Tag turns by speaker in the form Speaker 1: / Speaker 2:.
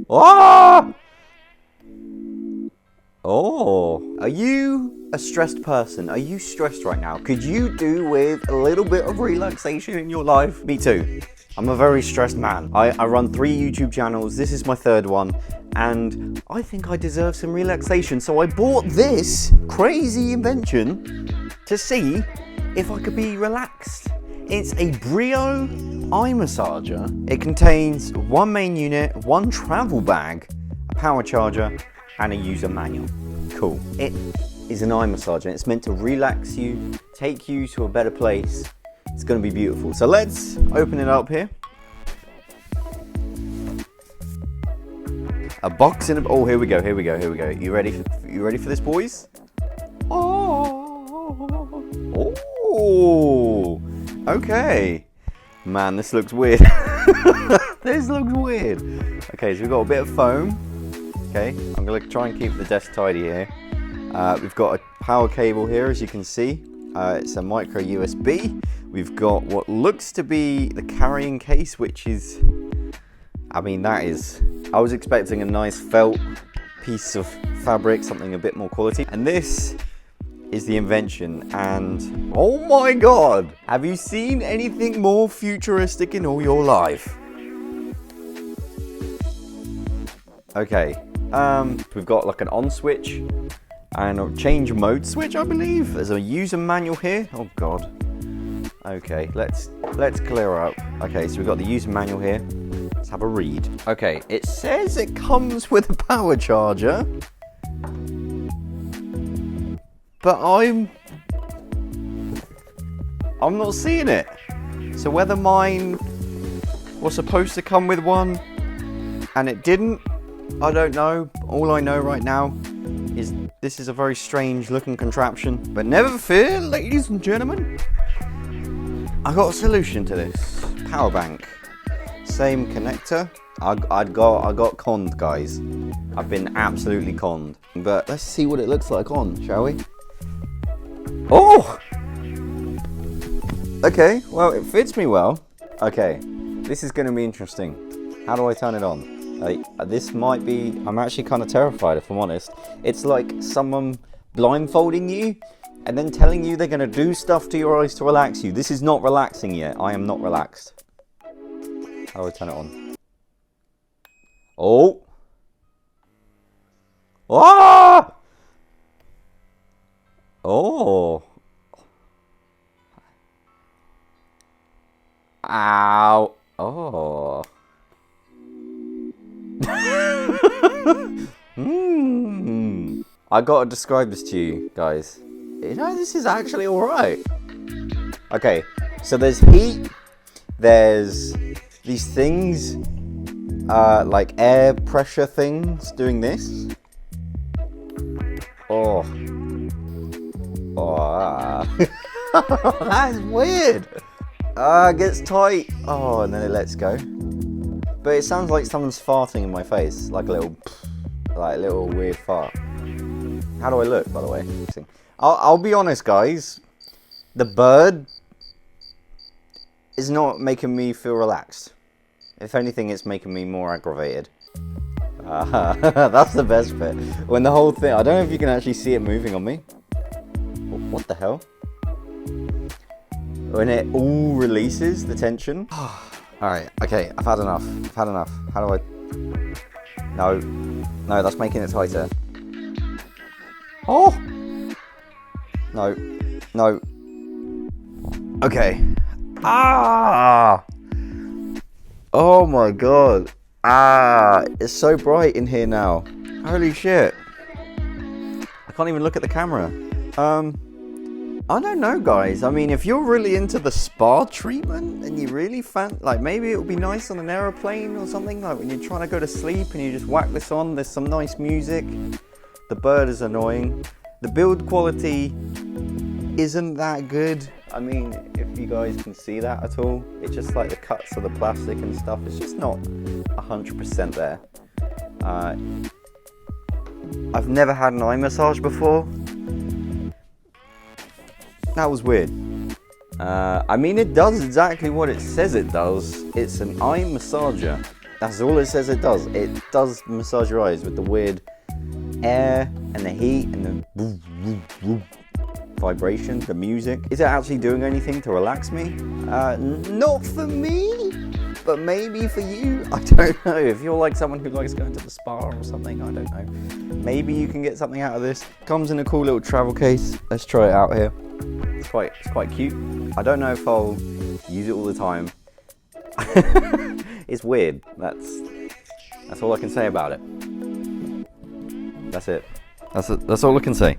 Speaker 1: Ah! Oh, are you a stressed person? Are you stressed right now? Could you do with a little bit of relaxation in your life? Me too. I'm a very stressed man. I run 3 YouTube channels. This is my 3rd one. And I think I deserve some relaxation. So I bought this crazy invention to see if I could be relaxed. It's a Brio eye massager. It contains 1 main unit, 1 travel bag, a power charger, and a user manual. Cool. It is an eye massager. It's meant to relax you, take you to a better place. It's going to be beautiful. So let's open it up here. A box in a... Oh, here we go. You ready for this, boys? Oh, okay. Man, this looks weird. This looks weird. Okay, so we've got a bit of foam. Okay, I'm going to try and keep the desk tidy here. We've got a power cable here, as you can see. It's a micro USB. We've got what looks to be the carrying case, which is... I mean, that is... I was expecting a nice felt piece of fabric, something a bit more quality. And this is the invention, and oh my god! Have you seen anything more futuristic in all your life? Okay, we've got like an on switch and a change mode switch, I believe. There's a user manual here. Oh god. Okay, let's clear up. Okay, so we've got the user manual here. Let's have a read. Okay, it says it comes with a power charger, but I'm not seeing it. So whether mine was supposed to come with one and it didn't, I don't know. All I know right now is this is a very strange looking contraption. But never fear, ladies and gentlemen, I got a solution to this. Power bank. Same connector. I got conned, guys. I've been absolutely conned. But let's see what it looks like on, shall we? Oh! Okay, well, it fits me well. Okay, this is going to be interesting. How do I turn it on? This might be... I'm actually kind of terrified, if I'm honest. It's like someone blindfolding you and then telling you they're going to do stuff to your eyes to relax you. This is not relaxing yet. I am not relaxed. How do I turn it on? Oh! Ah! Oh! Ow! Oh! I gotta describe this to you guys. You know, this is actually alright. Okay, so there's heat, there's these things, like air pressure things doing this. Oh. Oh. That's weird. It gets tight. Oh, and then it lets go. But it sounds like someone's farting in my face, like a little weird fart. How do I look, by the way? I'll be honest, guys. The bird is not making me feel relaxed. If anything, it's making me more aggravated. That's the best bit. When the whole thing... I don't know if you can actually see it moving on me. What the hell? When it all releases the tension. Alright, okay, I've had enough. How do I... No, that's making it tighter. Oh! No. Okay. Ah! Oh my god. It's so bright in here now. Holy shit. I can't even look at the camera. I don't know, guys. I mean, if you're really into the spa treatment and you really like, maybe it would be nice on an aeroplane or something, like when you're trying to go to sleep and you just whack this on, there's some nice music. The bird is annoying. The build quality isn't that good. I mean, if you guys can see that at all, it's just like the cuts of the plastic and stuff. It's just not 100% there. I've never had an eye massage before. That was weird. I mean, it does exactly what it says it does. It's an eye massager. That's all it says it does. It does massage your eyes with the weird air and the heat and the vibration, the music. Is it actually doing anything to relax me? Not for me, but maybe for you. I don't know. If you're like someone who likes going to the spa or something, I don't know. Maybe you can get something out of this. Comes in a cool little travel case. Let's try it out here. It's quite cute. I don't know if I'll use it all the time. It's weird. That's all I can say about it. That's it. That's all I can say.